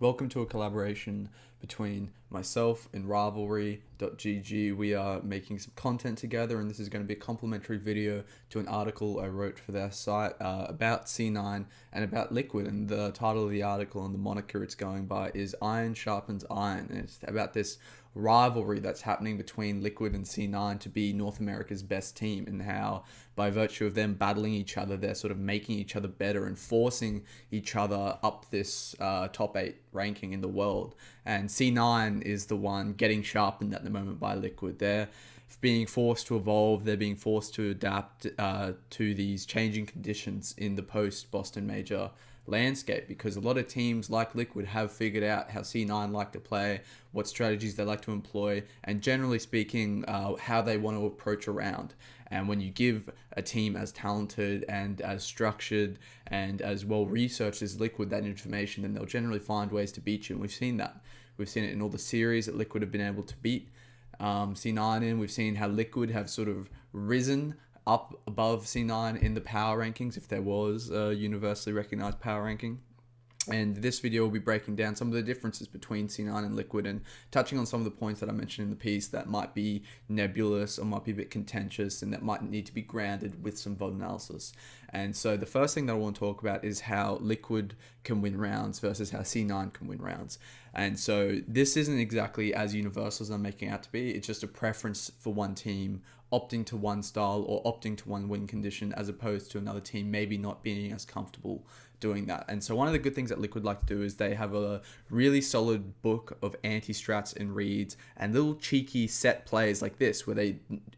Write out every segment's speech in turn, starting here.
Welcome to a collaboration between myself and Rivalry.gg. We are making some content together, and this is going to be a complimentary video to an article I wrote for their site about C9 and about Liquid. And the title of the article and the moniker it's going by is Iron Sharpens Iron. And it's about this rivalry that's happening between Liquid and C9 to be North America's best team, and how by virtue of them battling each other, they're sort of making each other better and forcing each other up this top 8 ranking in the world. And C9 is the one getting sharpened at the moment by Liquid. They're being forced to evolve, they're being forced to adapt to these changing conditions in the post-Boston Major landscape, because a lot of teams like Liquid have figured out how C9 like to play, what strategies they like to employ, and generally speaking, how they want to approach a round. And when you give a team as talented and as structured and as well researched as Liquid that information, then they'll generally find ways to beat you. And we've seen that. We've seen it in all the series that Liquid have been able to beat C9 in. We've seen how Liquid have sort of risen up above C9 in the power rankings, if there was a universally recognized power ranking. And this video will be breaking down some of the differences between C9 and Liquid and touching on some of the points that I mentioned in the piece that might be nebulous or might be a bit contentious and that might need to be grounded with some VOD analysis. And so the first thing that I want to talk about is how Liquid can win rounds versus how C9 can win rounds. And so this isn't exactly as universal as I'm making it out to be. It's just a preference for one team opting to one style or opting to one win condition, as opposed to another team maybe not being as comfortable doing that. And so one of the good things that Liquid like to do is they have a really solid book of anti-strats and reads and little cheeky set plays like this, where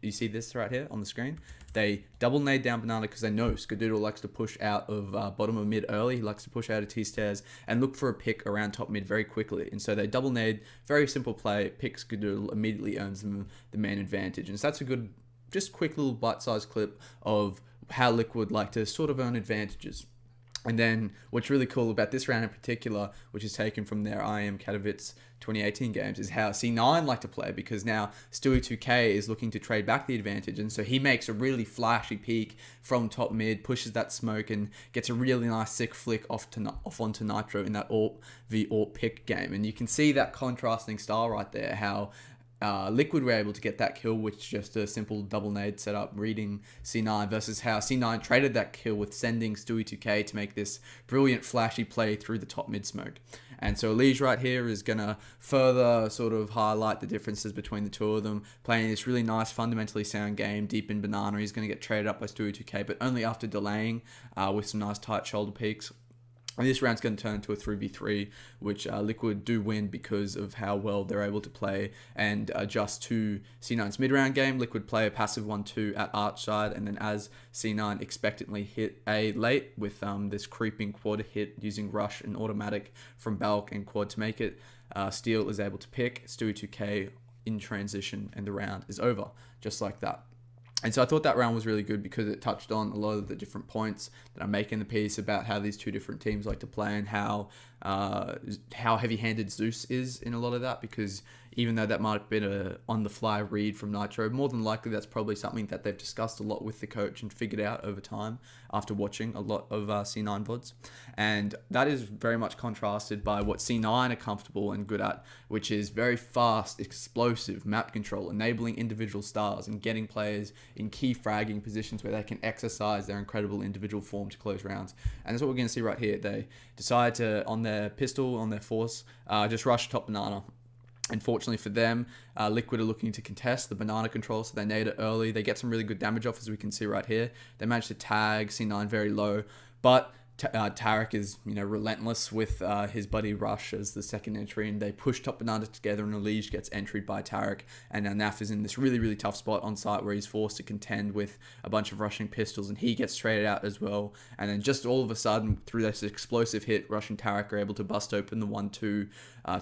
you see this right here on the screen? They double nade down banana because they know Skadoodle likes to push out of bottom of mid early. He likes to push out of T-stairs and look for a pick around top mid very quickly. And so they double nade, very simple play, pick Skadoodle, immediately earns them the main advantage. And so that's a good, just quick little bite-sized clip of how Liquid like to sort of earn advantages. And then what's really cool about this round in particular, which is taken from their IM Katowice 2018 games, is how C9 like to play, because now Stewie2K is looking to trade back the advantage. And so he makes a really flashy peek from top mid, pushes that smoke and gets a really nice sick flick off onto Nitro in that AWP v AWP pick game. And you can see that contrasting style right there, how Liquid were able to get that kill with just a simple double nade setup reading C9, versus how C9 traded that kill with sending Stewie2K to make this brilliant flashy play through the top mid smoke. And so Lige right here is going to further sort of highlight the differences between the two of them, playing this really nice fundamentally sound game deep in banana. He's going to get traded up by Stewie2K, but only after delaying with some nice tight shoulder peaks. And this round's going to turn into a 3v3, which Liquid do win because of how well they're able to play and adjust to C9's mid-round game. Liquid play a passive 1-2 at arch side, and then as C9 expectantly hit A late with this creeping quad hit using rush and automatic from Balk and quad to make it, Steel is able to pick Stewie2K in transition, and the round is over, just like that. And so I thought that round was really good because it touched on a lot of the different points that I make in the piece about how these two different teams like to play, and how heavy-handed Zeus is in a lot of that, because even though that might have been a on-the-fly read from Nitro, more than likely that's probably something that they've discussed a lot with the coach and figured out over time after watching a lot of C9 VODs. And that is very much contrasted by what C9 are comfortable and good at, which is very fast, explosive map control, enabling individual stars and getting players in key fragging positions where they can exercise their incredible individual form to close rounds. And that's what we're going to see right here. They decide to, on their pistol, on their force, just rush top banana. Unfortunately for them, Liquid are looking to contest the banana control, so they nade it early. They get some really good damage off, as we can see right here. They manage to tag C9 very low, but Tarek is, relentless with his buddy Rush as the second entry, and they push top banana together, and Lige gets entried by Tarek, and now Naf is in this really, really tough spot on site where he's forced to contend with a bunch of rushing pistols, and he gets traded out as well. And then just all of a sudden, through this explosive hit, Rush and Tarek are able to bust open the 1-2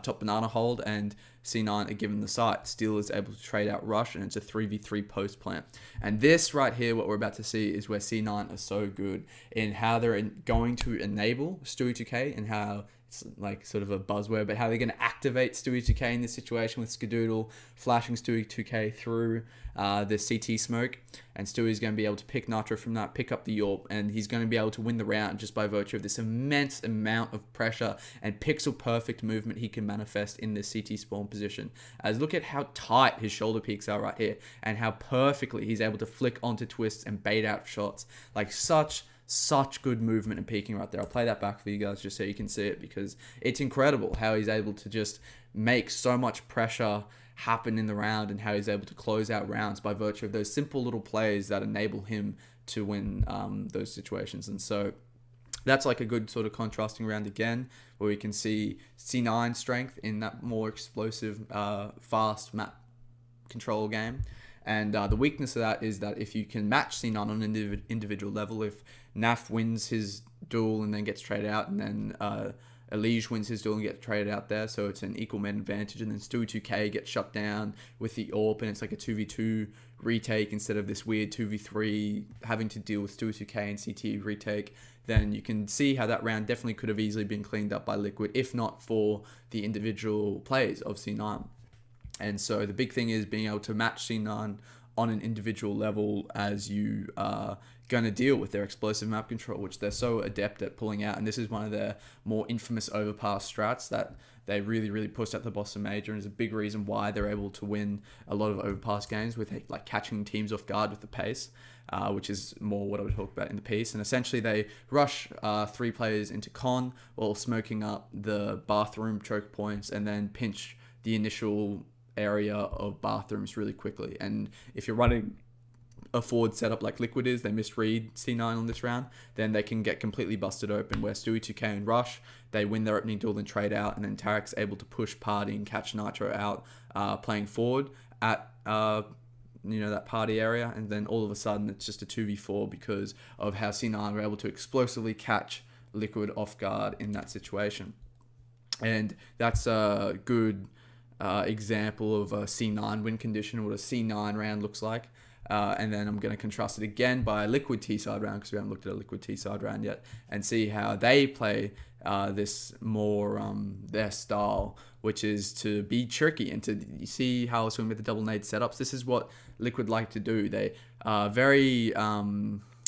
top banana hold, and C9 are given the site. Steel is able to trade out Rush, and it's a 3v3 post plant. And this right here, what we're about to see, is where C9 are so good in how they're going to enable Stewie2K and how it's like sort of a buzzword, but how they're going to activate Stewie 2K in this situation with Skadoodle flashing Stewie 2K through the CT smoke, and Stewie's going to be able to pick Nitro from that, pick up the AWP, and he's going to be able to win the round just by virtue of this immense amount of pressure and pixel perfect movement he can manifest in this CT spawn position. As look at how tight his shoulder peaks are right here, and how perfectly he's able to flick onto twists and bait out shots. Like such good movement and peeking right there. I'll play that back for you guys just so you can see it, because it's incredible how he's able to just make so much pressure happen in the round, and how he's able to close out rounds by virtue of those simple little plays that enable him to win those situations. And so that's like a good sort of contrasting round again, where we can see C9 strength in that more explosive, fast map control game. And the weakness of that is that if you can match C9 on an individual level, if Naf wins his duel and then gets traded out, and then Elige wins his duel and gets traded out there, so it's an equal men advantage, and then Stewie 2K gets shut down with the AWP, and it's like a 2v2 retake instead of this weird 2v3 having to deal with Stewie 2K and CT retake, then you can see how that round definitely could have easily been cleaned up by Liquid, if not for the individual plays of C9. And so the big thing is being able to match C9 on an individual level as you are going to deal with their explosive map control, which they're so adept at pulling out. And this is one of their more infamous overpass strats that they really pushed at the Boston Major, and is a big reason why they're able to win a lot of overpass games with like catching teams off guard with the pace, which is more what I would talk about in the piece. And essentially they rush 3 players into con while smoking up the bathroom choke points, and then pinch the initial area of bathrooms really quickly. And if you're running a forward setup like Liquid is, they misread C9 on this round, then they can get completely busted open, where Stewie 2K and Rush, they win their opening duel and trade out, and then Tarek's able to push party and catch Nitro out playing forward at that party area, and then all of a sudden it's just a 2v4 because of how C9 were able to explosively catch Liquid off guard in that situation. And that's a good example of a C9 win condition, what a C9 round looks like. And then I'm going to contrast it again by a Liquid T-side round, because we haven't looked at a Liquid T-side round yet, and see how they play this more their style, which is to be tricky and to see how I was talking about the double nade setups. This is what Liquid like to do. They are very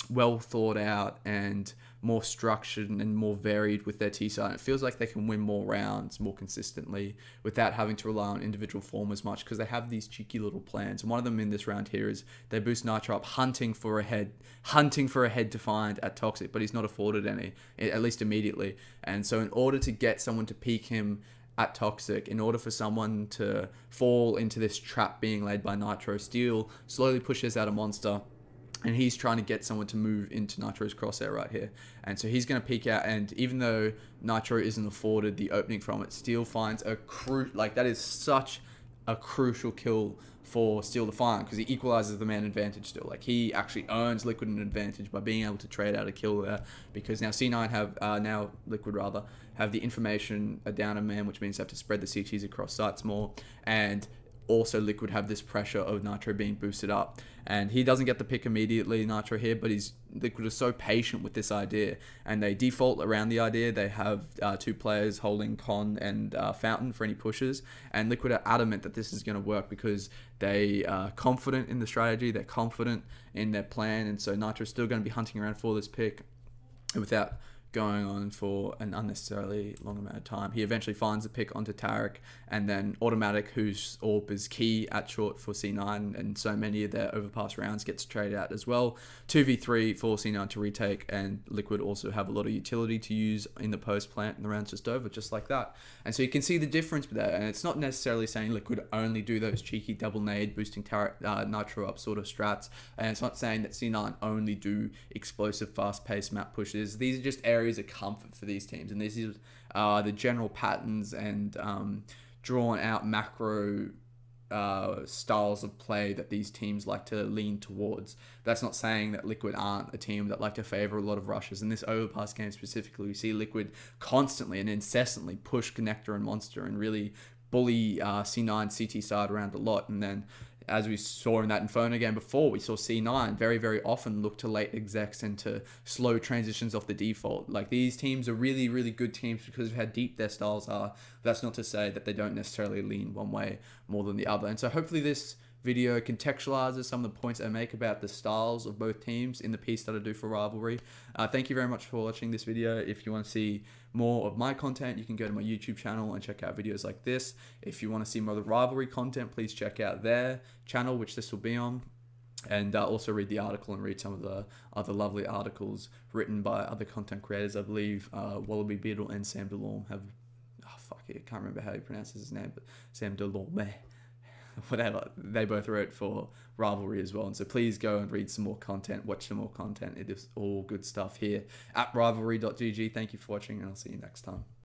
well thought out and more structured and more varied with their T-side. It feels like they can win more rounds more consistently without having to rely on individual form as much, because they have these cheeky little plans. And one of them in this round here is they boost Nitro up hunting for a head to find at Toxic, but he's not afforded any, at least immediately. And so in order to get someone to peek him at Toxic, in order for someone to fall into this trap being laid by Nitro, Steel slowly pushes out a monster, and he's trying to get someone to move into Nitro's crosshair right here. And so he's going to peek out, and even though Nitro isn't afforded the opening from it, Steel finds that is such a crucial kill for Steel to find, because he equalizes the man advantage still. Like, he actually earns Liquid an advantage by being able to trade out a kill there, because now C9 have, Liquid rather, have the information down a man, which means they have to spread the CTs across sites more, and also Liquid have this pressure of Nitro being boosted up. And he doesn't get the pick immediately, Nitro here, but Liquid is so patient with this idea, and they default around the idea. They have 2 players holding Con and Fountain for any pushes, and Liquid are adamant that this is going to work because they are confident in the strategy, they're confident in their plan, and so Nitro's still going to be hunting around for this pick without going on for an unnecessarily long amount of time. He eventually finds a pick onto Tarek, and then Automatic, whose AWP is key at short for C9, and so many of their overpass rounds, gets traded out as well. 2v3 for C9 to retake, and Liquid also have a lot of utility to use in the post plant, and the round's just over, just like that. And so you can see the difference there, and it's not necessarily saying Liquid only do those cheeky double nade, boosting Nitro up sort of strats, and it's not saying that C9 only do explosive, fast-paced map pushes. These are just areas of comfort for these teams, and this is the general patterns and drawn out macro styles of play that these teams like to lean towards. That's not saying that Liquid aren't a team that like to favor a lot of rushes. In this overpass game specifically, we see Liquid constantly and incessantly push Connector and Monster and really bully C9 CT side around a lot, and then as we saw in that Inferno game before, we saw C9 very, very often look to late execs and to slow transitions off the default. Like, these teams are really, really good teams because of how deep their styles are. That's not to say that they don't necessarily lean one way more than the other. And so hopefully this video contextualizes some of the points I make about the styles of both teams in the piece that I do for Rivalry. Thank you very much for watching this video. If you want to see more of my content, you can go to my YouTube channel and check out videos like this. If you want to see more of the Rivalry content, please check out their channel, which this will be on. And also read the article and read some of the other lovely articles written by other content creators. I believe Wallaby Beetle and Sam DeLorme have, I can't remember how he pronounces his name, but Sam DeLorme, whatever, they both wrote for Rivalry as well. And so please go and read some more content, watch some more content. It is all good stuff here at rivalry.gg. Thank you for watching, and I'll see you next time.